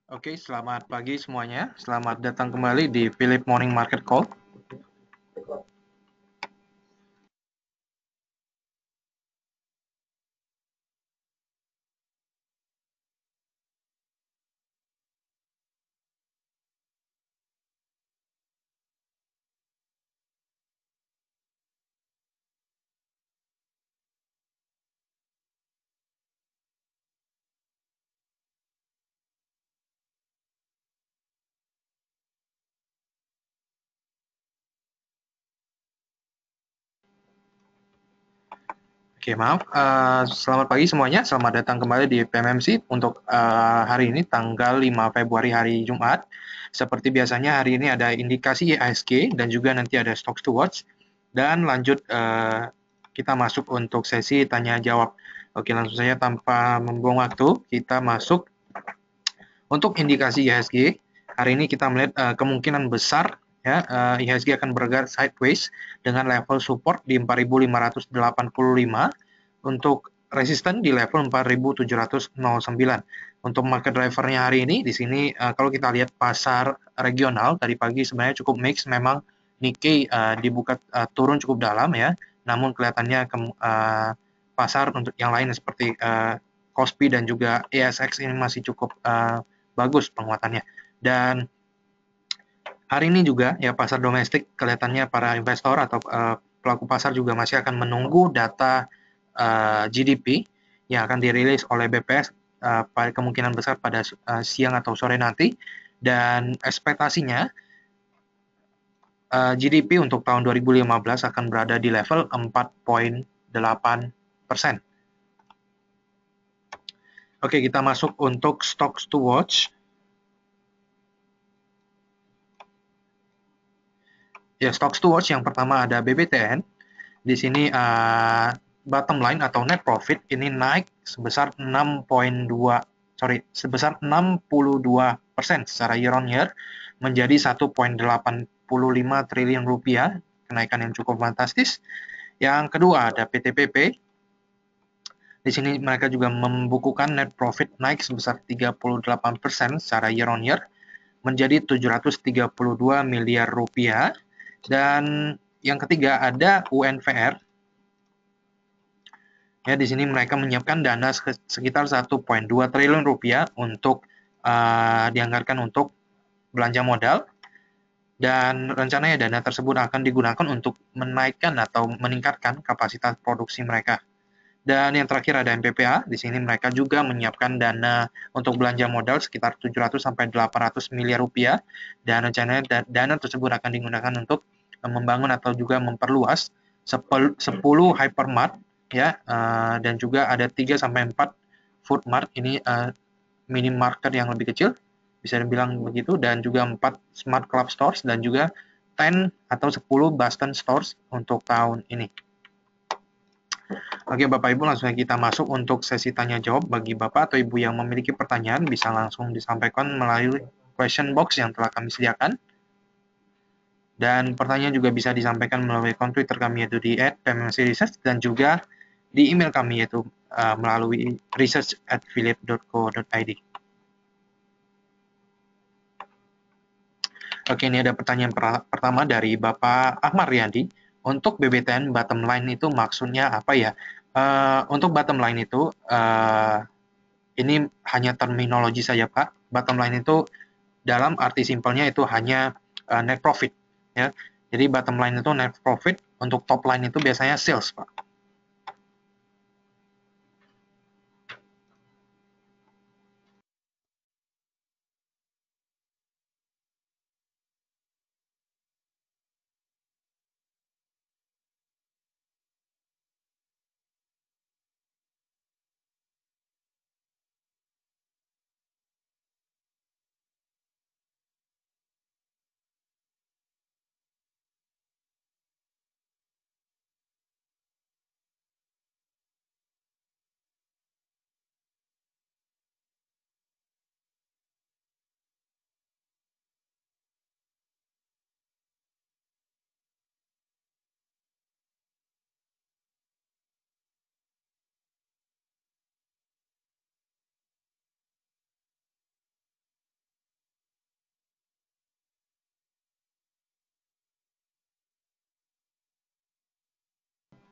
Oke, selamat pagi semuanya. Selamat datang kembali di Philip Morning Market Call. Oke, maaf. Selamat pagi semuanya. Selamat datang kembali di PMMC untuk hari ini tanggal 5 Februari hari Jumat. Seperti biasanya hari ini ada indikasi IHSG dan juga nanti ada Stocks to Watch. Dan lanjut kita masuk untuk sesi tanya jawab. Oke, langsung saja tanpa membuang waktu, kita masuk untuk indikasi IHSG. Hari ini kita melihat kemungkinan besar ya IHSG akan bergerak sideways dengan level support di 4.585 untuk resisten di level 4.709. Untuk market drivernya hari ini di sini kalau kita lihat pasar regional tadi pagi sebenarnya cukup mix, memang Nikkei dibuka turun cukup dalam ya, namun kelihatannya pasar untuk yang lain seperti Kospi dan juga ASX ini masih cukup bagus penguatannya. Dan hari ini juga ya pasar domestik kelihatannya para investor atau pelaku pasar juga masih akan menunggu data GDP yang akan dirilis oleh BPS pada kemungkinan besar pada siang atau sore nanti, dan ekspektasinya GDP untuk tahun 2015 akan berada di level 4,8%. Oke, kita masuk untuk stocks to watch. Ya, stocks to watch yang pertama ada BBTN. Di sini bottom line atau net profit ini naik sebesar 62% secara year on year menjadi 1,85 triliun rupiah, kenaikan yang cukup fantastis. Yang kedua ada PTPP. Di sini mereka juga membukukan net profit naik sebesar 38% secara year on year menjadi 732 miliar rupiah. Dan yang ketiga ada UNVR. Ya, di sini mereka menyiapkan dana sekitar 1,2 triliun rupiah untuk dianggarkan untuk belanja modal, dan rencananya dana tersebut akan digunakan untuk menaikkan atau meningkatkan kapasitas produksi mereka. Dan yang terakhir ada MPPA. Di sini mereka juga menyiapkan dana untuk belanja modal sekitar 700 sampai 800 miliar rupiah, dan rencananya dana tersebut akan digunakan untuk membangun atau juga memperluas 10 hypermart ya, dan juga ada 3 sampai 4 food mart, ini minimarket yang lebih kecil bisa dibilang begitu, dan juga 4 smart club stores dan juga 10 atau 10 Boston stores untuk tahun ini. Oke, Bapak Ibu, langsung kita masuk untuk sesi tanya jawab. Bagi Bapak atau Ibu yang memiliki pertanyaan bisa langsung disampaikan melalui question box yang telah kami sediakan. Dan pertanyaan juga bisa disampaikan melalui akun Twitter kami yaitu di @pmmcresearch dan juga di email kami yaitu melalui research@philip.co.id. Oke, ini ada pertanyaan pertama dari Bapak Ahmad Riyadi. Untuk BBTN bottom line itu maksudnya apa ya? Untuk bottom line itu ini hanya terminologi saja, Pak. Bottom line itu dalam arti simpelnya itu hanya net profit ya. Jadi bottom line itu net profit, untuk top line itu biasanya sales, Pak.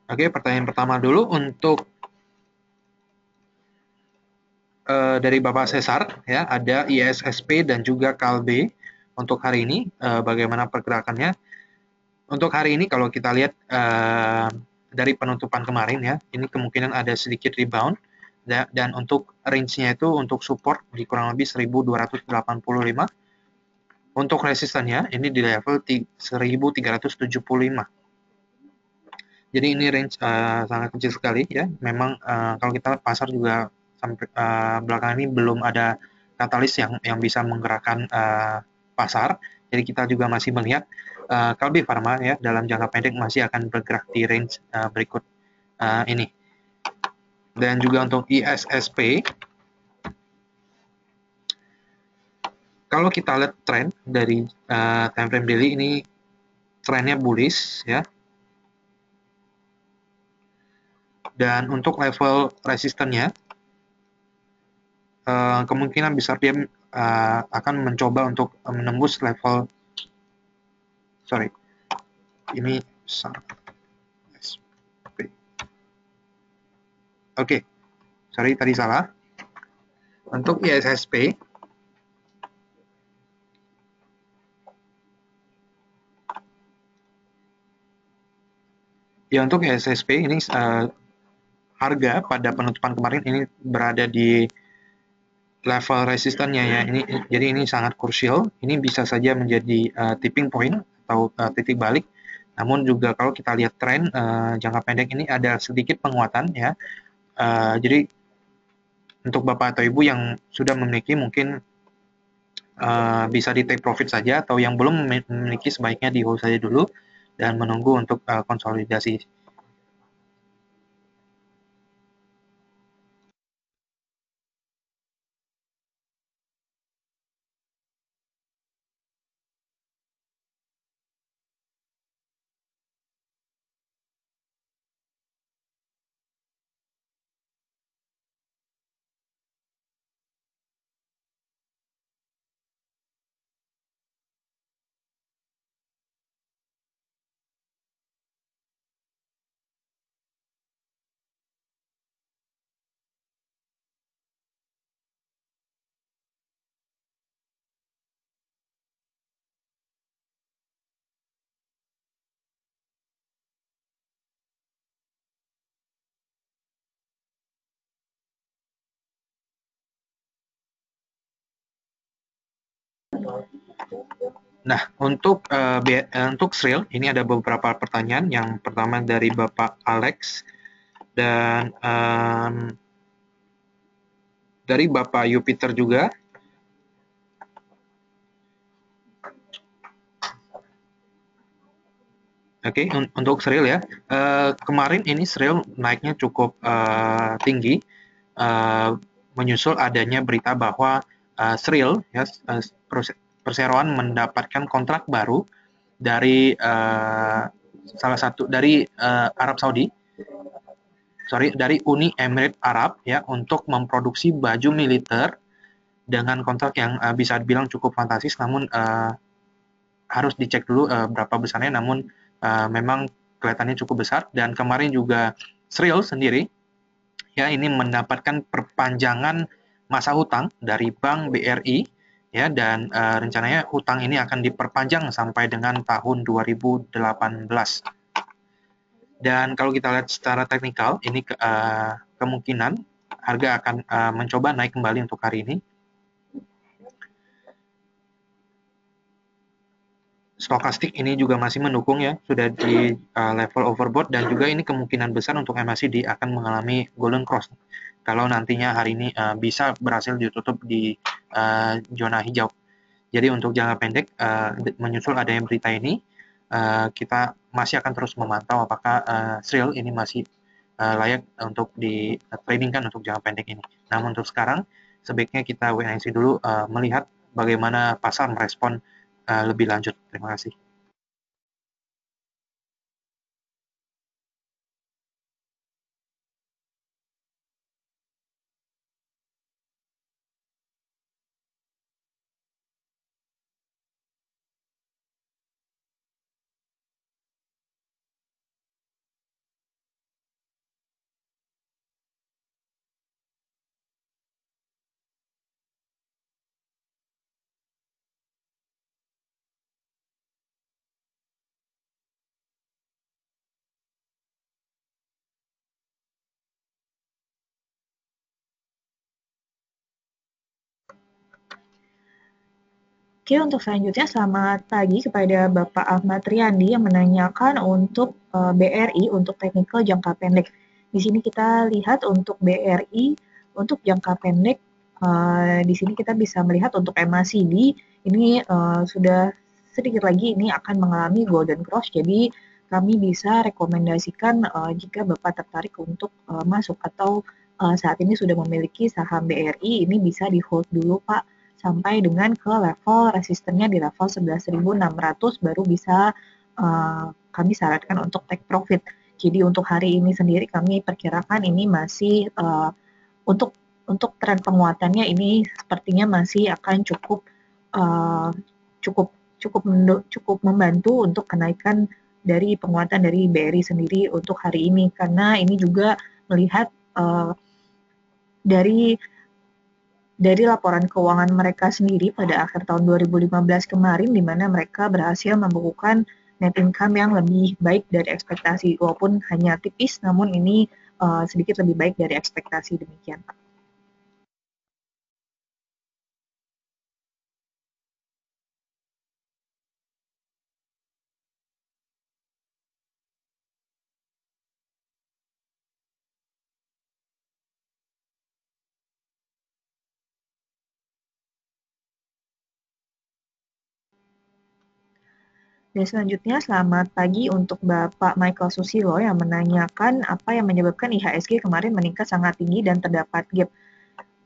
Oke, pertanyaan pertama dulu untuk dari Bapak Cesar ya, ada ISSP dan juga KALB untuk hari ini bagaimana pergerakannya. Untuk hari ini kalau kita lihat dari penutupan kemarin ya, ini kemungkinan ada sedikit rebound dan untuk range-nya itu untuk support di kurang lebih 1285. Untuk resistannya ini di level 1375. Jadi ini range sangat kecil sekali ya. Memang kalau kita pasar juga sampai belakangan ini belum ada katalis yang bisa menggerakkan pasar. Jadi kita juga masih melihat Kalbe Pharma ya dalam jangka pendek masih akan bergerak di range berikut ini. Dan juga untuk ISSP, kalau kita lihat tren dari time frame daily ini trennya bullish ya. Dan untuk level resistennya kemungkinan besar dia akan mencoba untuk menembus level ini Oke, tadi salah. Untuk ISSP ya, untuk ISSP ini harga pada penutupan kemarin ini berada di level resistannya ya. Jadi ini sangat krusial. Ini bisa saja menjadi tipping point atau titik balik. Namun juga kalau kita lihat tren jangka pendek ini ada sedikit penguatan ya. Jadi untuk Bapak atau Ibu yang sudah memiliki mungkin bisa di take profit saja, atau yang belum memiliki sebaiknya di hold saja dulu dan menunggu untuk konsolidasi. Nah, untuk Sril, ini ada beberapa pertanyaan. Yang pertama dari Bapak Alex dan dari Bapak Jupiter juga. Oke, untuk Sril ya. Kemarin ini Sril naiknya cukup tinggi, menyusul adanya berita bahwa Sril ya, perseroan mendapatkan kontrak baru dari salah satu dari Arab Saudi, dari Uni Emirat Arab ya, untuk memproduksi baju militer dengan kontrak yang bisa dibilang cukup fantastis, namun harus dicek dulu berapa besarnya, namun memang kelihatannya cukup besar. Dan kemarin juga Sril sendiri ya ini mendapatkan perpanjangan masa hutang dari Bank BRI ya, dan rencananya hutang ini akan diperpanjang sampai dengan tahun 2018. Dan kalau kita lihat secara teknikal, ini kemungkinan harga akan mencoba naik kembali untuk hari ini. Stokastik ini juga masih mendukung ya, sudah di level overbought, dan juga ini kemungkinan besar untuk MACD akan mengalami golden cross kalau nantinya hari ini bisa berhasil ditutup di zona hijau. Jadi untuk jangka pendek menyusul adanya berita ini, kita masih akan terus memantau apakah Sril ini masih layak untuk di tradingkan untuk jangka pendek ini. Namun untuk sekarang sebaiknya kita wait and see dulu, melihat bagaimana pasar merespon lebih lanjut. Terima kasih. Oke, untuk selanjutnya selamat pagi kepada Bapak Ahmad Riyandi yang menanyakan untuk BRI untuk teknikal jangka pendek. Di sini kita lihat untuk BRI untuk jangka pendek, di sini kita bisa melihat untuk MACD ini sudah sedikit lagi ini akan mengalami golden cross. Jadi kami bisa rekomendasikan jika Bapak tertarik untuk masuk atau saat ini sudah memiliki saham BRI, ini bisa di hold dulu Pak sampai dengan ke level resistennya di level 11.600 baru bisa kami sarankan untuk take profit. Jadi untuk hari ini sendiri kami perkirakan ini masih untuk tren penguatannya ini sepertinya masih akan cukup uh, cukup cukup membantu untuk kenaikan dari penguatan dari BRI sendiri untuk hari ini karena ini juga melihat dari laporan keuangan mereka sendiri pada akhir tahun 2015 kemarin, di mana mereka berhasil membukukan net income yang lebih baik dari ekspektasi, walaupun hanya tipis, namun ini sedikit lebih baik dari ekspektasi demikian, Pak. Dan selanjutnya, selamat pagi untuk Bapak Michael Susilo yang menanyakan apa yang menyebabkan IHSG kemarin meningkat sangat tinggi dan terdapat gap.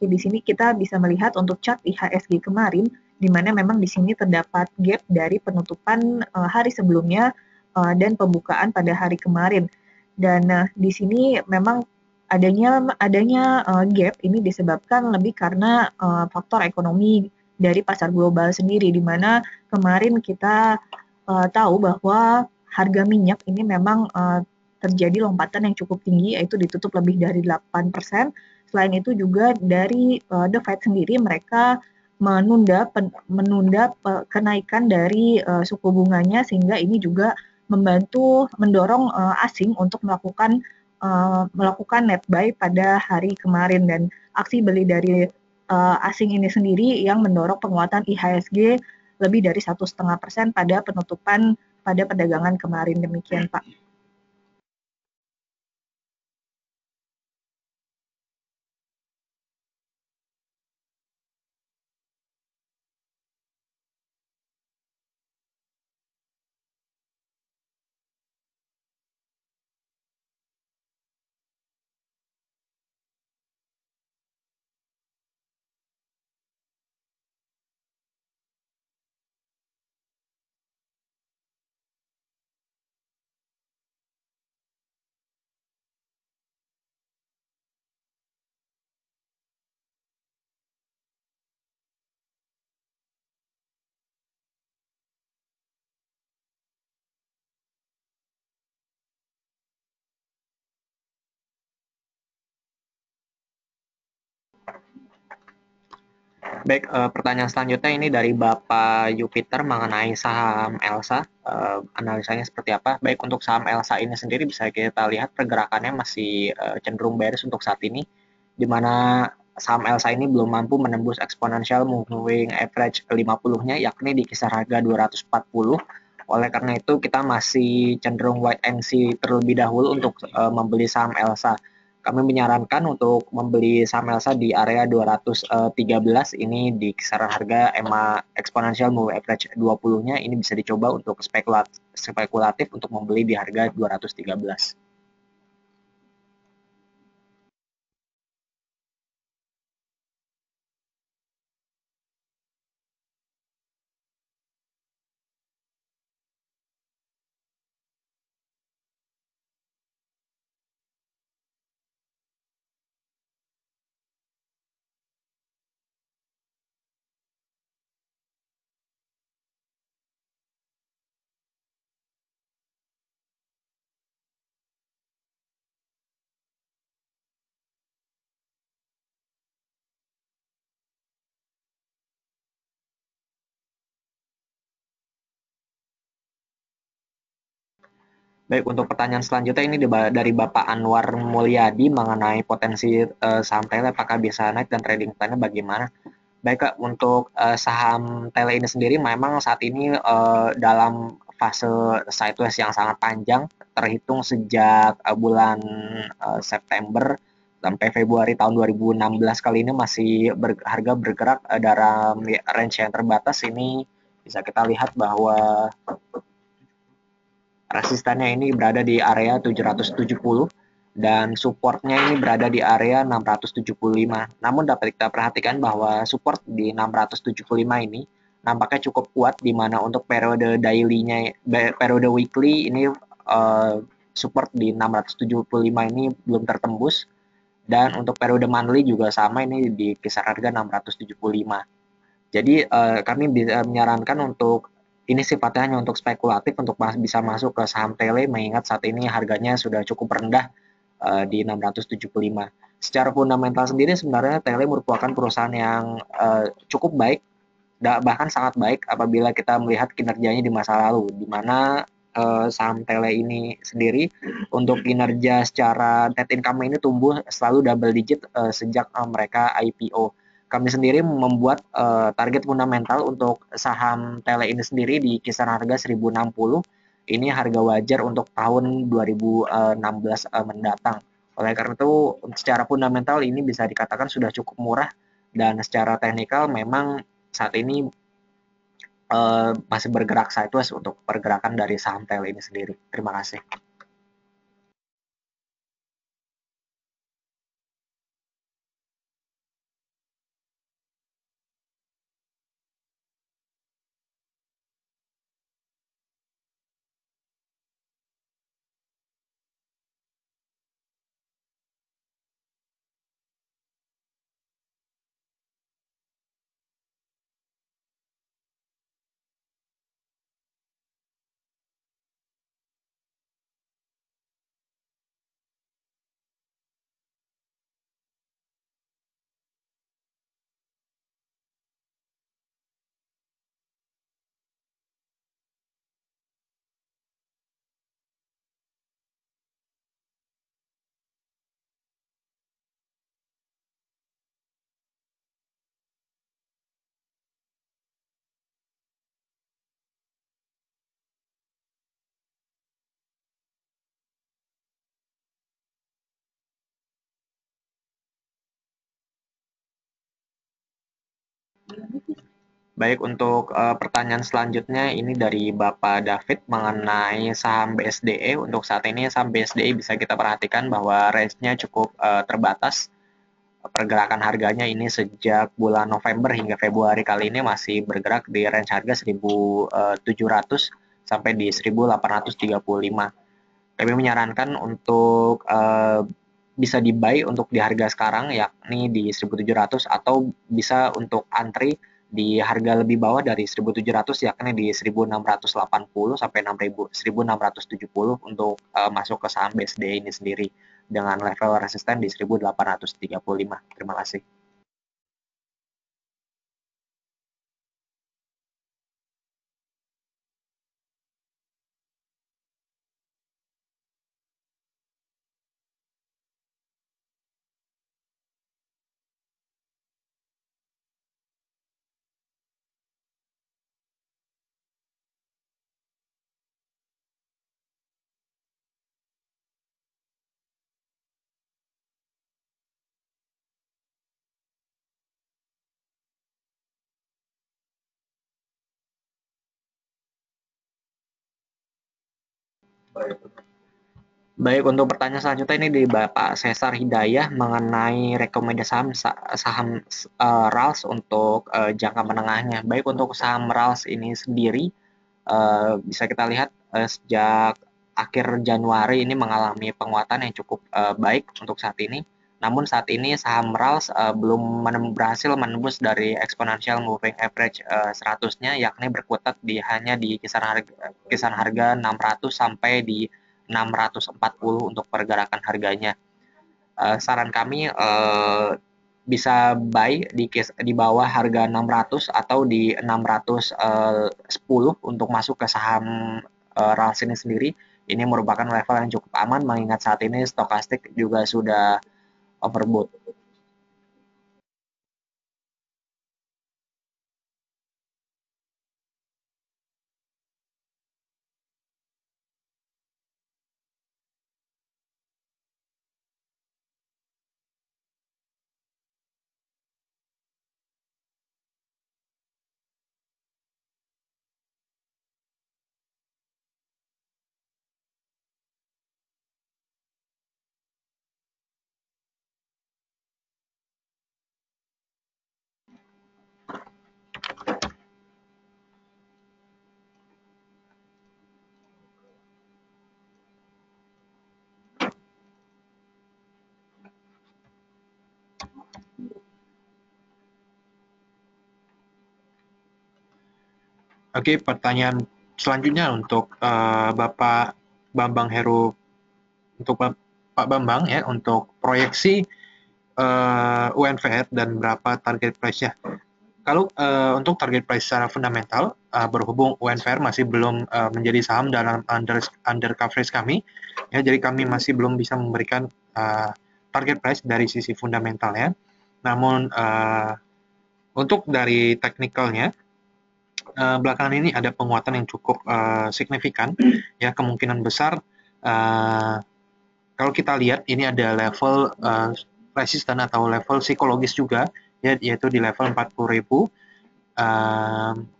Jadi di sini kita bisa melihat untuk chart IHSG kemarin, di mana memang di sini terdapat gap dari penutupan hari sebelumnya dan pembukaan pada hari kemarin. Dan di sini memang adanya gap ini disebabkan lebih karena faktor ekonomi dari pasar global sendiri, di mana kemarin kita tahu bahwa harga minyak ini memang terjadi lompatan yang cukup tinggi, yaitu ditutup lebih dari 8%. Selain itu juga dari The Fed sendiri mereka menunda kenaikan dari suku bunganya sehingga ini juga membantu mendorong asing untuk melakukan net buy pada hari kemarin dan aksi beli dari asing ini sendiri yang mendorong penguatan IHSG lebih dari 1,5% pada penutupan pada perdagangan kemarin. Demikian, Pak. Baik, pertanyaan selanjutnya ini dari Bapak Jupiter mengenai saham Elsa. Analisanya seperti apa? Baik, untuk saham Elsa ini sendiri bisa kita lihat pergerakannya masih cenderung bearish untuk saat ini, di mana saham Elsa ini belum mampu menembus exponential moving average 50-nya, yakni di kisar harga 240. Oleh karena itu, kita masih cenderung wait and see terlebih dahulu untuk membeli saham Elsa. Kami menyarankan untuk membeli saham Elsa di area 213, ini di kisaran harga EMA exponential move average 20-nya ini bisa dicoba untuk spekulatif untuk membeli di harga 213. Baik, untuk pertanyaan selanjutnya ini dari Bapak Anwar Mulyadi mengenai potensi saham retail apakah bisa naik dan trading plan-nya bagaimana. Baik Kak, untuk saham Tele ini sendiri memang saat ini dalam fase sideways yang sangat panjang, terhitung sejak bulan September sampai Februari tahun 2016 kali ini masih harga bergerak dalam range yang terbatas. Ini bisa kita lihat bahwa resistannya ini berada di area 770 dan supportnya ini berada di area 675. Namun dapat kita perhatikan bahwa support di 675 ini nampaknya cukup kuat di mana untuk periode daily-nya, periode weekly ini support di 675 ini belum tertembus, dan untuk periode monthly juga sama, ini di kisaran harga 675. Jadi kami bisa menyarankan untuk ini sifatnya hanya untuk spekulatif, untuk bisa masuk ke saham Tele mengingat saat ini harganya sudah cukup rendah di 675. Secara fundamental sendiri sebenarnya Tele merupakan perusahaan yang cukup baik, bahkan sangat baik apabila kita melihat kinerjanya di masa lalu, di mana saham Tele ini sendiri untuk kinerja secara net income ini tumbuh selalu double digit sejak mereka IPO. Kami sendiri membuat target fundamental untuk saham Tele ini sendiri di kisaran harga 1060. Ini harga wajar untuk tahun 2016 mendatang. Oleh karena itu, secara fundamental ini bisa dikatakan sudah cukup murah, dan secara teknikal memang saat ini masih bergerak sideways untuk pergerakan dari saham Tele ini sendiri. Terima kasih. Baik, untuk pertanyaan selanjutnya ini dari Bapak David mengenai saham BSDE. Untuk saat ini saham BSDE bisa kita perhatikan bahwa range-nya cukup terbatas. Pergerakan harganya ini sejak bulan November hingga Februari kali ini masih bergerak di range harga 1.700 sampai di 1.835. Kami menyarankan untuk bisa di-buy untuk di harga sekarang, yakni di 1.700, atau bisa untuk antri di harga lebih bawah dari 1.700, yakni di 1.680 sampai 1.670 untuk masuk ke saham BSD ini sendiri dengan level resisten di 1.835. Terima kasih. Baik, untuk pertanyaan selanjutnya ini dari Bapak Cesar Hidayah mengenai rekomendasi saham saham RALS untuk jangka menengahnya. Baik, untuk saham RALS ini sendiri bisa kita lihat sejak akhir Januari ini mengalami penguatan yang cukup baik untuk saat ini. Namun saat ini saham RALS belum berhasil menembus dari exponential moving average 100-nya, yakni berkutat hanya di kisaran harga 600 sampai di 640 untuk pergerakan harganya. Saran kami bisa buy di bawah harga 600 atau di 610 untuk masuk ke saham RALS ini sendiri. Ini merupakan level yang cukup aman mengingat saat ini stokastik juga sudah overbought. Oke, pertanyaan selanjutnya untuk Bapak Bambang Heru, untuk Pak Bambang ya, untuk proyeksi UNVR dan berapa target price-nya. Kalau untuk target price secara fundamental, berhubung UNVR masih belum menjadi saham dalam under coverage kami, ya, jadi kami masih belum bisa memberikan target price dari sisi fundamentalnya. Namun untuk dari teknikalnya, belakangan ini ada penguatan yang cukup signifikan, ya, kemungkinan besar kalau kita lihat ini ada level resisten atau level psikologis juga, ya, yaitu di level 40.000.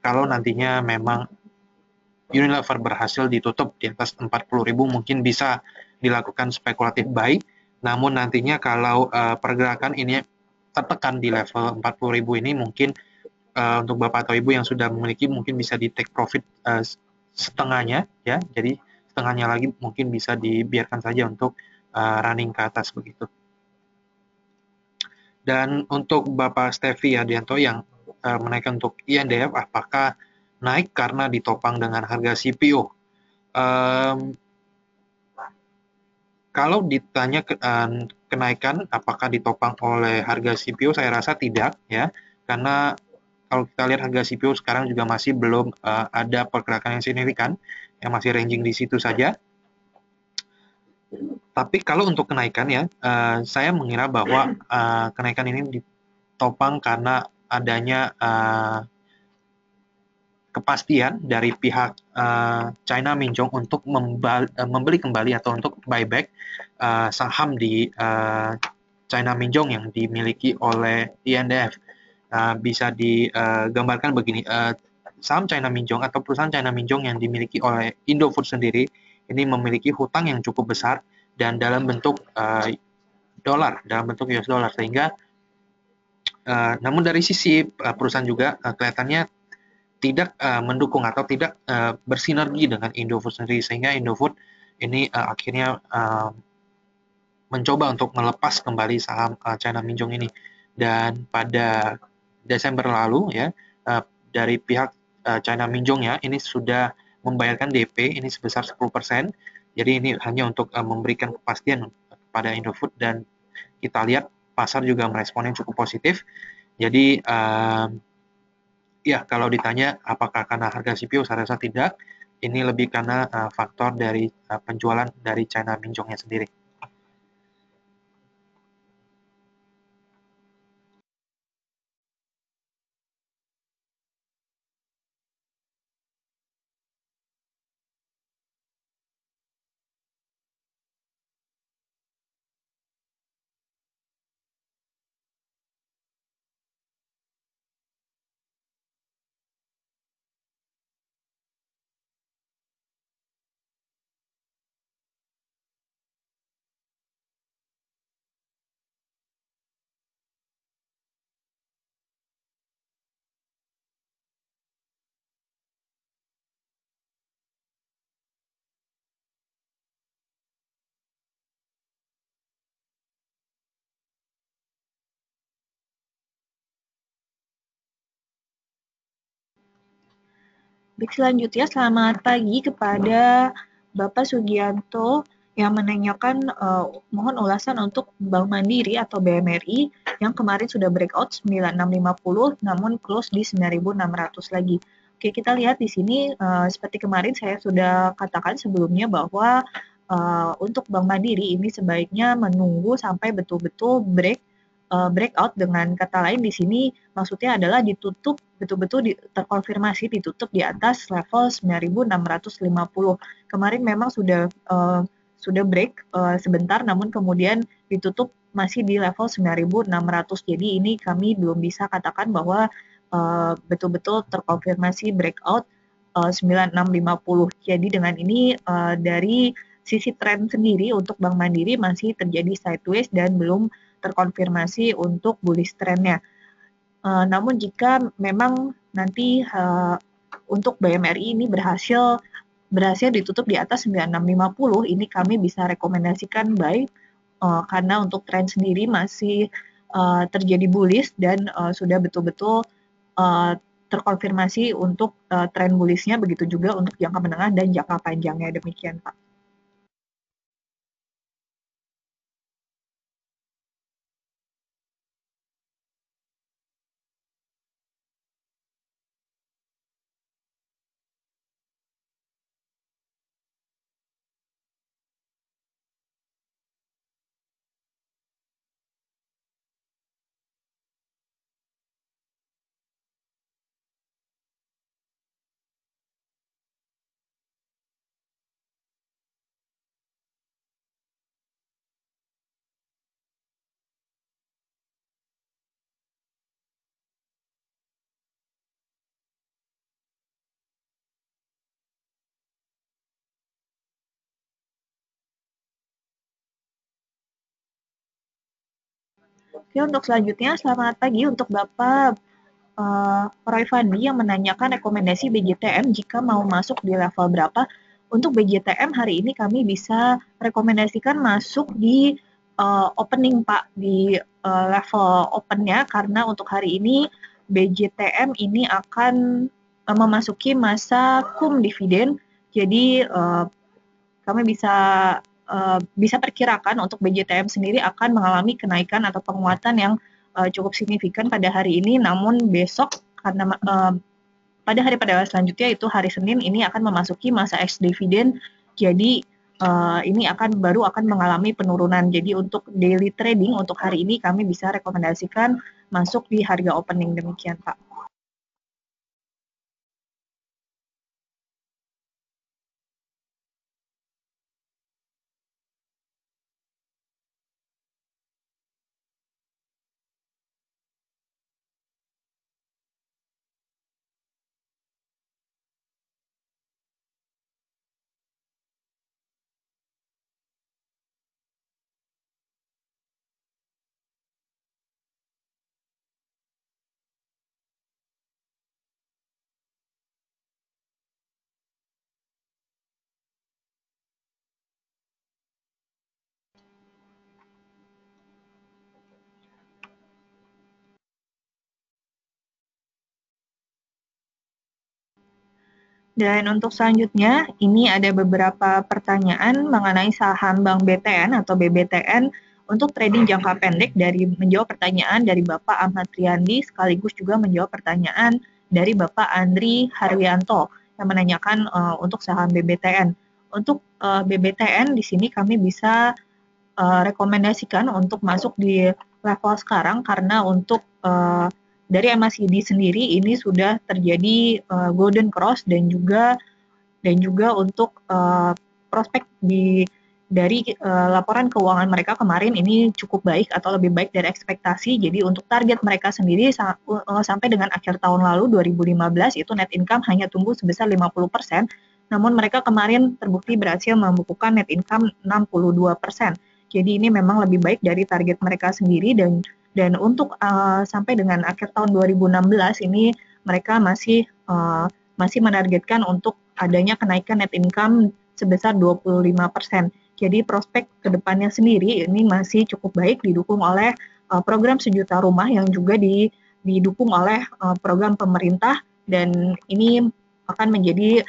Kalau nantinya memang Unilever berhasil ditutup di atas 40.000, mungkin bisa dilakukan spekulatif buy. Namun nantinya kalau pergerakan ini tertekan di level 40.000 ini, mungkin untuk Bapak atau Ibu yang sudah memiliki mungkin bisa di take profit setengahnya, ya. Jadi setengahnya lagi mungkin bisa dibiarkan saja untuk running ke atas begitu. Dan untuk Bapak Stevi Adianto yang menaikkan untuk INDF, apakah naik karena ditopang dengan harga CPO? Kalau ditanya kenaikan apakah ditopang oleh harga CPO, saya rasa tidak, ya, karena kalau kita lihat harga CPO sekarang juga masih belum ada pergerakan yang signifikan, yang masih ranging di situ saja. Tapi kalau untuk kenaikan, ya, saya mengira bahwa kenaikan ini ditopang karena adanya kepastian dari pihak China Minjong untuk membeli kembali atau untuk buyback saham di China Minjong yang dimiliki oleh INDF. Bisa digambarkan begini, saham China Minjong atau perusahaan China Minjong yang dimiliki oleh Indofood sendiri ini memiliki hutang yang cukup besar dan dalam bentuk dalam bentuk US dollar, sehingga namun dari sisi perusahaan juga kelihatannya tidak mendukung atau tidak bersinergi dengan Indofood sendiri, sehingga Indofood ini akhirnya mencoba untuk melepas kembali saham China Minjong ini. Dan pada Desember lalu, ya, dari pihak China Minjong, ya, ini sudah membayarkan DP ini sebesar 10%. Jadi ini hanya untuk memberikan kepastian kepada Indofood, dan kita lihat pasar juga meresponnya cukup positif. Jadi ya, kalau ditanya apakah karena harga CPO, saya rasa tidak. Ini lebih karena faktor dari penjualan dari China Minjongnya sendiri. Baik, selanjutnya selamat pagi kepada Bapak Sugianto yang menanyakan mohon ulasan untuk Bank Mandiri atau BMRI yang kemarin sudah breakout 9650 namun close di 9600 lagi. Oke, kita lihat di sini seperti kemarin saya sudah katakan sebelumnya bahwa untuk Bank Mandiri ini sebaiknya menunggu sampai betul-betul breakout. Dengan kata lain di sini maksudnya adalah ditutup betul-betul terkonfirmasi ditutup di atas level 9650. Kemarin memang sudah break sebentar namun kemudian ditutup masih di level 9600. Jadi ini kami belum bisa katakan bahwa betul-betul terkonfirmasi breakout 9650. Jadi dengan ini dari sisi tren sendiri untuk Bank Mandiri masih terjadi sideways dan belum terkonfirmasi untuk bullish trend-nya. Namun jika memang nanti untuk BMRI ini berhasil ditutup di atas 9650, ini kami bisa rekomendasikan buy karena untuk tren sendiri masih terjadi bullish dan sudah betul-betul terkonfirmasi untuk tren bullish-nya, begitu juga untuk jangka menengah dan jangka panjangnya. Demikian, Pak. Oke, untuk selanjutnya, selamat pagi untuk Bapak Roy Fandi yang menanyakan rekomendasi BJTM jika mau masuk di level berapa. Untuk BJTM hari ini kami bisa rekomendasikan masuk di opening, Pak, di level opennya, karena untuk hari ini BJTM ini akan memasuki masa cum dividen. Jadi kami bisa perkirakan untuk BJTM sendiri akan mengalami kenaikan atau penguatan yang cukup signifikan pada hari ini, namun besok karena pada selanjutnya, itu hari Senin, ini akan memasuki masa ex dividen, jadi ini baru akan mengalami penurunan. Jadi untuk daily trading untuk hari ini kami bisa rekomendasikan masuk di harga opening. Demikian, Pak. Dan untuk selanjutnya, ini ada beberapa pertanyaan mengenai saham Bank BTN atau BBTN untuk trading jangka pendek, dari menjawab pertanyaan dari Bapak Ahmad Riyandi, sekaligus juga menjawab pertanyaan dari Bapak Andri Harwianto yang menanyakan untuk saham BBTN. Untuk BBTN di sini kami bisa rekomendasikan untuk masuk di level sekarang, karena untuk dari MACD sendiri ini sudah terjadi golden cross, dan juga untuk prospek dari laporan keuangan mereka kemarin ini cukup baik atau lebih baik dari ekspektasi. Jadi untuk target mereka sendiri sampai dengan akhir tahun lalu 2015 itu net income hanya tumbuh sebesar 50%, namun mereka kemarin terbukti berhasil membukukan net income 62%. Jadi ini memang lebih baik dari target mereka sendiri, dan untuk sampai dengan akhir tahun 2016 ini mereka masih menargetkan untuk adanya kenaikan net income sebesar 25%. Jadi prospek kedepannya sendiri ini masih cukup baik, didukung oleh program sejuta rumah yang juga didukung oleh program pemerintah, dan ini akan menjadi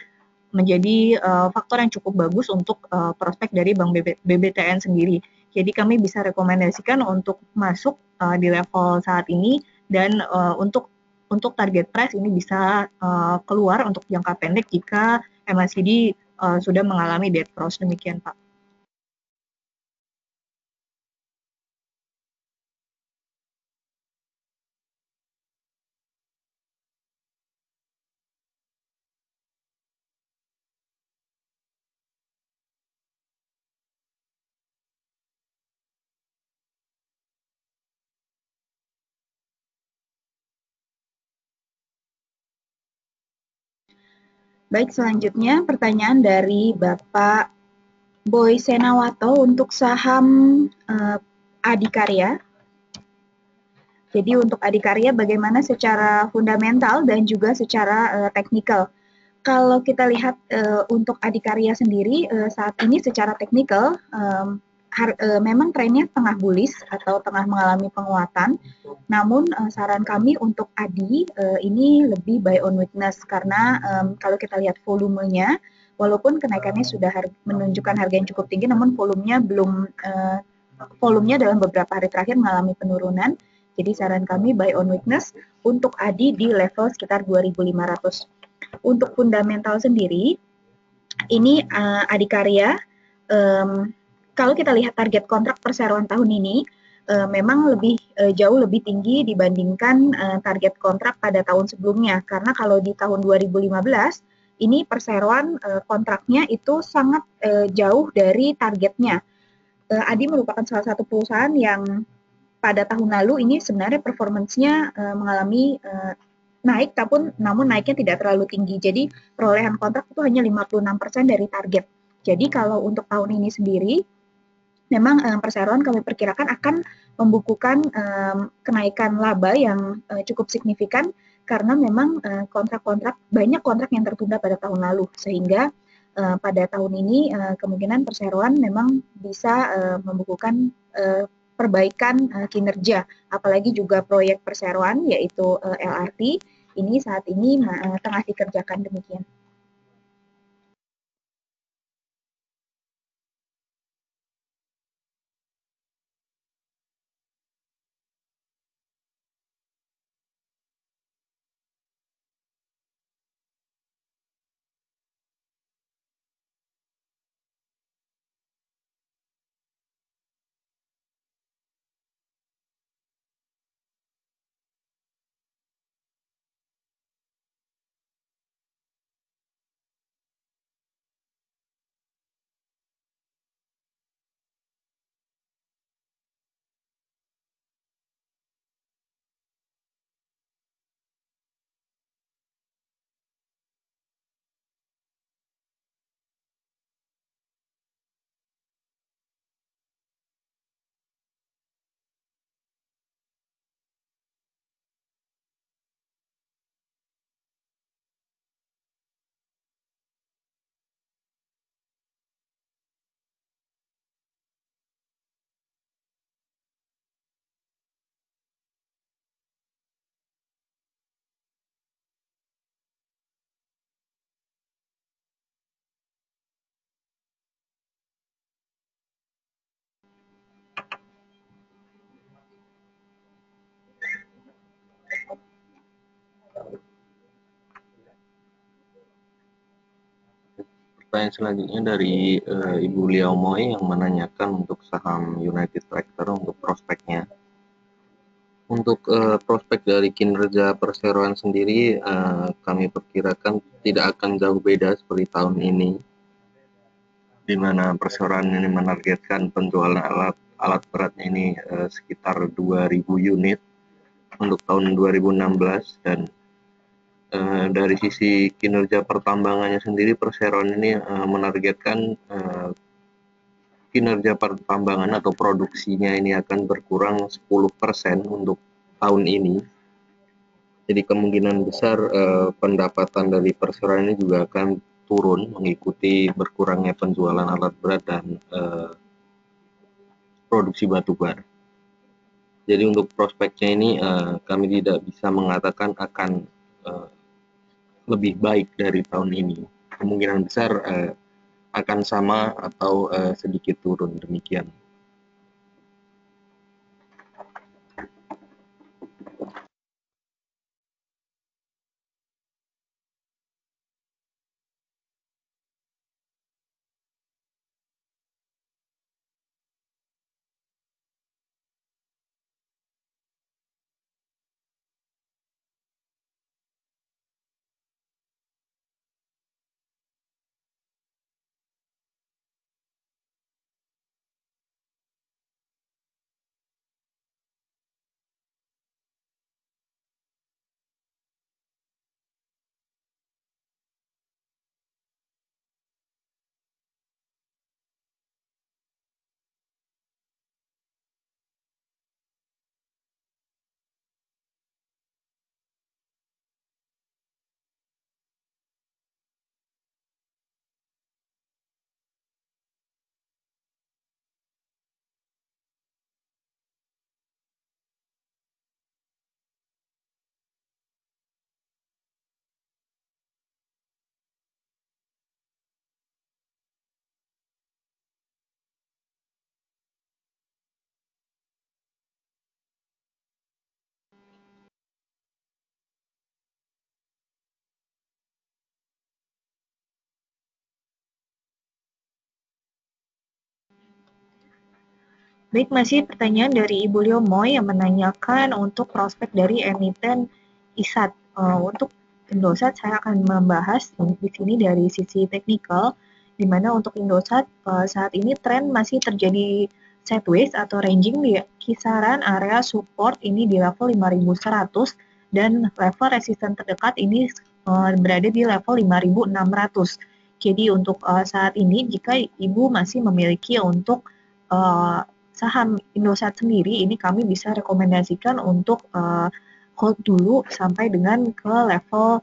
faktor yang cukup bagus untuk prospek dari Bank BBTN sendiri. Jadi kami bisa rekomendasikan untuk masuk di level saat ini, dan untuk target price ini bisa keluar untuk jangka pendek jika MACD sudah mengalami dead cross. Demikian, Pak. Baik, selanjutnya pertanyaan dari Bapak Boy Senawato untuk saham Adikarya. Jadi untuk Adikarya bagaimana secara fundamental dan juga secara teknikal. Kalau kita lihat untuk Adikarya sendiri saat ini secara teknikal, memang trennya tengah bullish atau tengah mengalami penguatan, namun saran kami untuk ADI ini lebih buy on weakness karena kalau kita lihat volumenya, walaupun kenaikannya sudah menunjukkan harga yang cukup tinggi, namun volumenya dalam beberapa hari terakhir mengalami penurunan. Jadi saran kami buy on weakness untuk ADI di level sekitar 2.500. Untuk fundamental sendiri, ini Adikarya, kalau kita lihat target kontrak perseroan tahun ini, memang jauh lebih tinggi dibandingkan target kontrak pada tahun sebelumnya. Karena kalau di tahun 2015, ini perseroan kontraknya itu sangat jauh dari targetnya. ADI merupakan salah satu perusahaan yang pada tahun lalu ini sebenarnya performance-nya mengalami naik, namun naiknya tidak terlalu tinggi. Jadi perolehan kontrak itu hanya 56% dari target. Jadi kalau untuk tahun ini sendiri, memang perseroan kami perkirakan akan membukukan kenaikan laba yang cukup signifikan karena memang banyak kontrak yang tertunda pada tahun lalu, sehingga pada tahun ini kemungkinan perseroan memang bisa membukukan perbaikan kinerja, apalagi juga proyek perseroan yaitu LRT ini saat ini tengah dikerjakan demikian. Pertanyaan selanjutnya dari Ibu Liao Moy yang menanyakan untuk saham United Tractor untuk prospeknya. Untuk prospek dari kinerja perseroan sendiri, kami perkirakan tidak akan jauh beda seperti tahun ini, di mana perseroan ini menargetkan penjualan alat beratnya ini sekitar 2.000 unit untuk tahun 2016, dan dari sisi kinerja pertambangannya sendiri, perseroan ini menargetkan kinerja pertambangan atau produksinya ini akan berkurang 10% untuk tahun ini. Jadi kemungkinan besar pendapatan dari perseroan ini juga akan turun mengikuti berkurangnya penjualan alat berat dan produksi batu bara. Jadi untuk prospeknya ini kami tidak bisa mengatakan akan lebih baik dari tahun ini. Kemungkinan besar akan sama atau sedikit turun, demikian. Baik, masih pertanyaan dari Ibu Liomoy yang menanyakan untuk prospek dari emiten ISAT. Untuk Indosat saya akan membahas di sini dari sisi teknikal, di mana untuk Indosat saat ini tren masih terjadi sideways atau ranging di kisaran area support ini di level 5.100 dan level resisten terdekat ini berada di level 5.600. Jadi untuk saat ini jika Ibu masih memiliki untuk saham Indosat sendiri ini kami bisa rekomendasikan untuk hold dulu sampai dengan ke level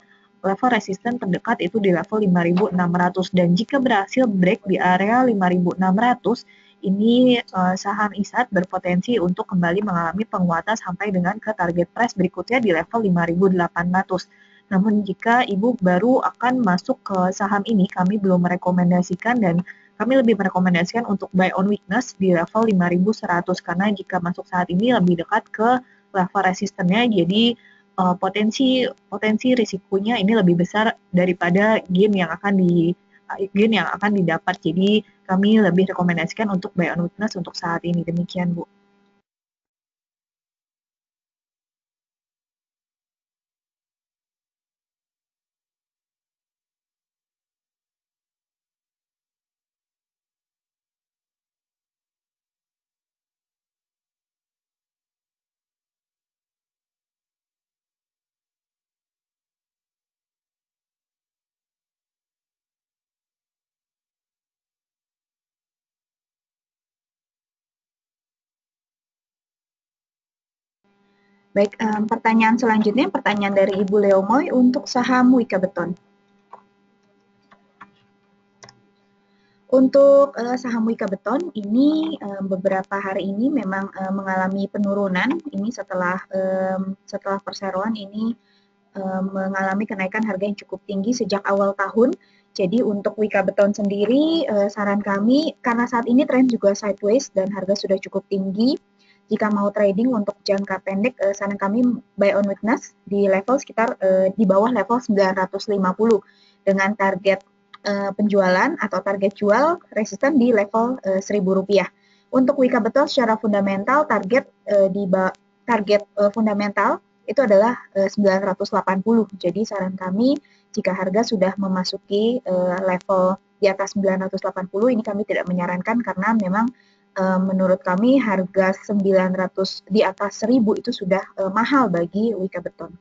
resisten terdekat itu di level 5.600 dan jika berhasil break di area 5.600 ini saham ISAT berpotensi untuk kembali mengalami penguatan sampai dengan ke target price berikutnya di level 5.800. Namun jika Ibu baru akan masuk ke saham ini, kami belum merekomendasikan dan kami lebih merekomendasikan untuk buy on weakness di level 5.100 karena jika masuk saat ini lebih dekat ke level resistennya, jadi potensi risikonya ini lebih besar daripada gain yang akan didapat. Jadi kami lebih rekomendasikan untuk buy on weakness untuk saat ini. Demikian, Bu. Baik, pertanyaan selanjutnya, pertanyaan dari Ibu Leomoy untuk saham Wika Beton. Untuk saham Wika Beton ini beberapa hari ini memang mengalami penurunan. Ini setelah perseroan ini mengalami kenaikan harga yang cukup tinggi sejak awal tahun. Jadi untuk Wika Beton sendiri saran kami karena saat ini tren juga sideways dan harga sudah cukup tinggi. Jika mau trading untuk jangka pendek, saran kami buy on weakness di level sekitar di bawah level 950 dengan target penjualan atau target jual resisten di level Rp1.000. Untuk Wika Beton secara fundamental target fundamental itu adalah 980. Jadi saran kami jika harga sudah memasuki level di atas 980 ini kami tidak menyarankan karena memang menurut kami harga 900 di atas 1000 itu sudah mahal bagi Wika Beton.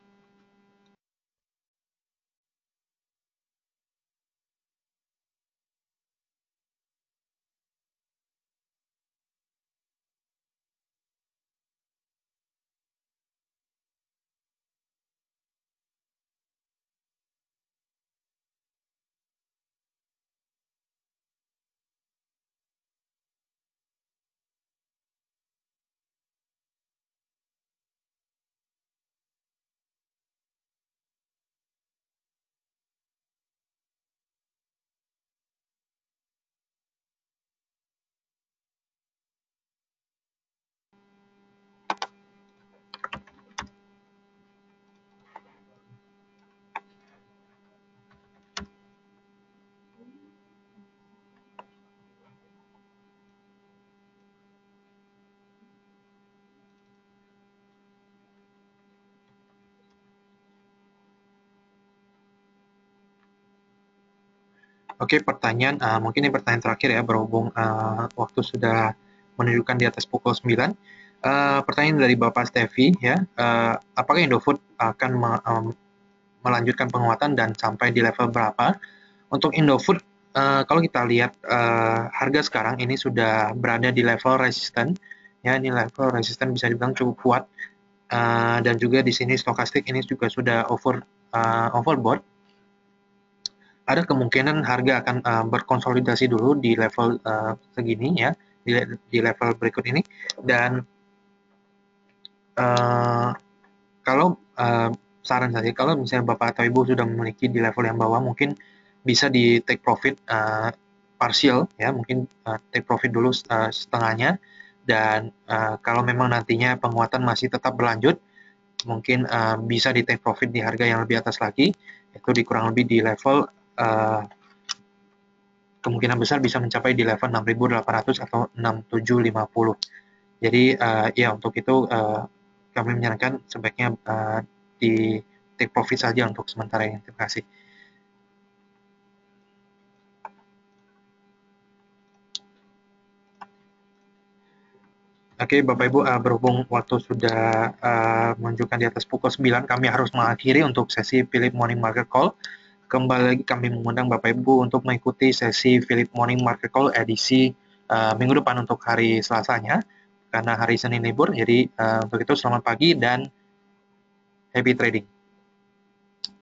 Oke, mungkin ini pertanyaan terakhir ya, berhubung waktu sudah menunjukkan di atas pukul 9. Pertanyaan dari Bapak Stevi ya, apakah Indofood akan melanjutkan penguatan dan sampai di level berapa? Untuk Indofood, kalau kita lihat harga sekarang ini sudah berada di level resisten, ya ini level resisten bisa dibilang cukup kuat, dan juga di sini stokastik ini juga sudah overbought. Ada kemungkinan harga akan berkonsolidasi dulu di level segini ya, di level berikut ini, dan kalau saran saya kalau misalnya Bapak atau Ibu sudah memiliki di level yang bawah mungkin bisa di take profit partial ya, mungkin take profit dulu setengahnya, dan kalau memang nantinya penguatan masih tetap berlanjut mungkin bisa di take profit di harga yang lebih atas lagi, itu di kurang lebih di level kemungkinan besar bisa mencapai di level 6.800 atau 6.750. Jadi ya untuk itu kami menyarankan sebaiknya di take profit saja untuk sementara ini. Terima kasih. Oke, Bapak Ibu, berhubung waktu sudah menunjukkan di atas pukul 9, kami harus mengakhiri untuk sesi Philip Morning Market Call. Kembali lagi kami mengundang Bapak Ibu untuk mengikuti sesi Philip Morning Market Call edisi minggu depan untuk hari Selasanya, karena hari Senin libur. Jadi untuk itu selamat pagi dan happy trading.